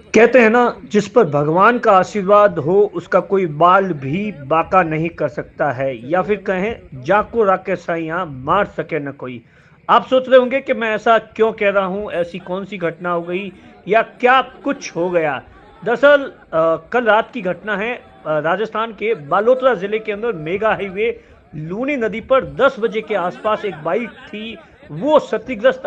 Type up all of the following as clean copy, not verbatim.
कहते हैं ना, जिस पर भगवान का आशीर्वाद हो उसका कोई बाल भी बांका नहीं कर सकता है, या फिर कहें जाको राके साइया मार सके न कोई। आप सोच रहे होंगे कि मैं ऐसा क्यों कह रहा हूं, ऐसी कौन सी घटना हो गई या क्या कुछ हो गया। दरअसल कल रात की घटना है। राजस्थान के बालोतरा जिले के अंदर मेगा हाईवे लूनी नदी पर 10 बजे के आसपास एक बाइक थी। वो क्षतिग्रस्त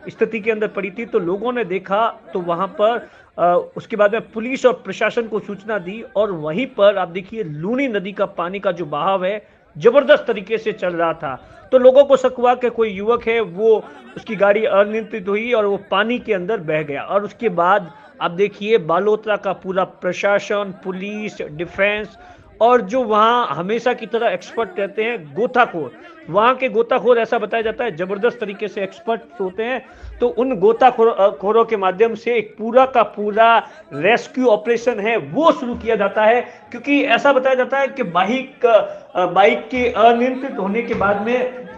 स्थिति के अंदर पड़ी थी। तो लोगों ने देखा, तो वहां पर उसके बाद में पुलिस और प्रशासन को सूचना दी, और वहीं पर आप देखिए लूनी नदी का पानी का जो बहाव है जबरदस्त तरीके से चल रहा था। तो लोगों को शक हुआ कि कोई युवक है, वो उसकी गाड़ी अनियंत्रित हुई और वो पानी के अंदर बह गया। और उसके बाद आप देखिए बालोतरा का पूरा प्रशासन, पुलिस, डिफेंस और जो वहाँ हमेशा की तरह एक्सपर्ट रहते हैं गोताखोर, वहाँ के गोताखोर, ऐसा बताया जाता है जबरदस्त तरीके से एक्सपर्ट होते हैं। तो उन गोताखोरों के माध्यम से एक पूरा का पूरा रेस्क्यू ऑपरेशन है वो शुरू किया जाता है। क्योंकि ऐसा बताया जाता है कि बाइक के अनियंत्रित होने के बाद में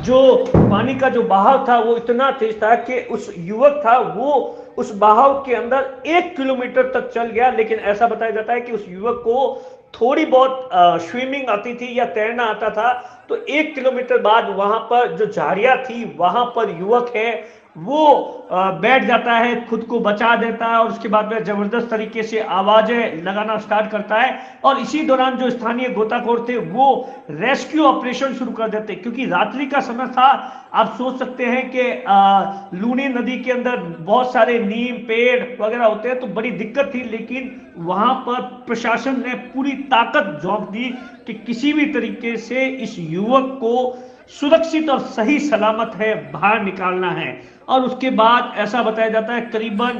जो पानी का जो बहाव था वो इतना तेज था कि उस युवक था वो उस बहाव के अंदर 1 किलोमीटर तक चल गया। लेकिन ऐसा बताया जाता है कि उस युवक को थोड़ी बहुत स्विमिंग आती थी या तैरना आता था। तो 1 किलोमीटर बाद वहां पर जो झाड़ियां थी वहां पर युवक है वो बैठ जाता है, खुद को बचा देता है, और उसके बाद में जबरदस्त तरीके से आवाजें लगाना स्टार्ट करता है। और इसी दौरान जो स्थानीय गोताखोर थे वो रेस्क्यू ऑपरेशन शुरू कर देते, क्योंकि रात्रि का समय था। आप सोच सकते हैं कि लूनी नदी के अंदर बहुत सारे नीम पेड़ वगैरह होते हैं, तो बड़ी दिक्कत थी। लेकिन वहां पर प्रशासन ने पूरी ताकत झोंक दी कि किसी भी तरीके से इस युवक को सुरक्षित और सही सलामत है बाहर निकालना है। और उसके बाद ऐसा बताया जाता है करीबन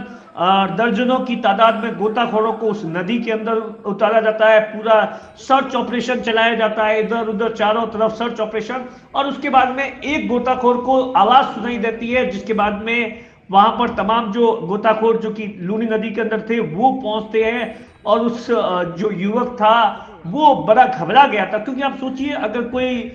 दर्जनों की तादाद में गोताखोरों को उस नदी के अंदर उतारा जाता है। पूरा सर्च ऑपरेशन चलाया जाता है, इधर उधर चारों तरफ सर्च ऑपरेशन। और उसके बाद में एक गोताखोर को आवाज सुनाई देती है, जिसके बाद में वहां पर तमाम जो गोताखोर जो कि लूनी नदी के अंदर थे वो पहुंचते हैं। और उस जो युवक था वो बड़ा घबरा गया था, क्योंकि आप सोचिए अगर कोई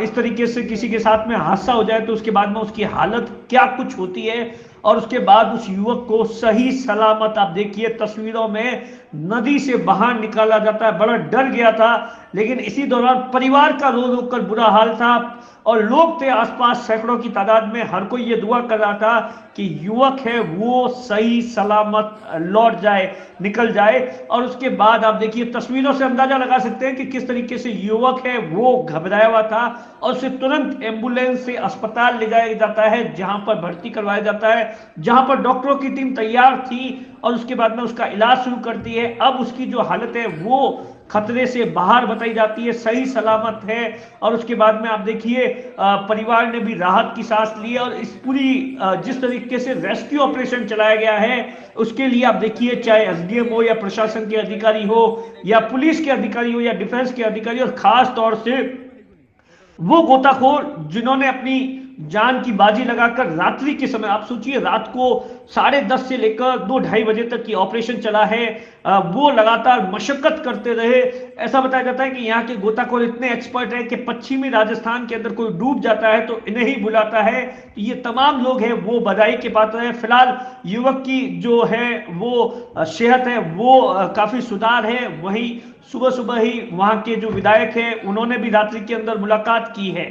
इस तरीके से किसी के साथ में हादसा हो जाए तो उसके बाद में उसकी हालत क्या कुछ होती है। और उसके बाद उस युवक को सही सलामत आप देखिए तस्वीरों में नदी से बाहर निकाला जाता है। बड़ा डर गया था, लेकिन इसी दौरान परिवार का रो रो कर बुरा हाल था। और लोग थे आसपास सैकड़ों की तादाद में, हर कोई ये दुआ कर रहा था कि युवक है वो सही सलामत लौट जाए, निकल जाए। और उसके बाद आप देखिए तस्वीरों से अंदाजा लगा सकते हैं कि किस तरीके से युवक है वो घबराया हुआ था। और उसे तुरंत एम्बुलेंस से अस्पताल ले जाया जाता है, जहां पर भर्ती करवाया जाता है, जहां पर डॉक्टरों की टीम तैयार थी। और उसके बाद में उसका इलाज शुरू करती है। अब उसकी जो हालत है वो खतरे से बाहर बताई जाती है, सही सलामत है। और उसके बाद में आप देखिए परिवार ने भी राहत की सांस ली है। और इस पूरी जिस तरीके से रेस्क्यू ऑपरेशन चलाया गया है उसके लिए आप देखिए, चाहे एसडीएम हो या प्रशासन के अधिकारी हो या पुलिस के अधिकारी हो या डिफेंस के अधिकारी, और खास तौर से वो गोताखोर जिन्होंने अपनी जान की बाजी लगाकर रात्रि के समय, आप सोचिए रात को 10:30 से लेकर 2-2:30 बजे तक की ऑपरेशन चला है, वो लगातार मशक्कत करते रहे। ऐसा बताया जाता है कि यहाँ के गोताखोर इतने एक्सपर्ट हैं कि पश्चिमी राजस्थान के अंदर कोई डूब जाता है तो इन्हें ही बुलाता है। तो ये तमाम लोग हैं वो बधाई के पात्र हैं। फिलहाल युवक की जो है वो सेहत है वो काफी सुधार है। वहीं सुबह सुबह ही वहां के जो विधायक है उन्होंने भी रात्रि के अंदर मुलाकात की है।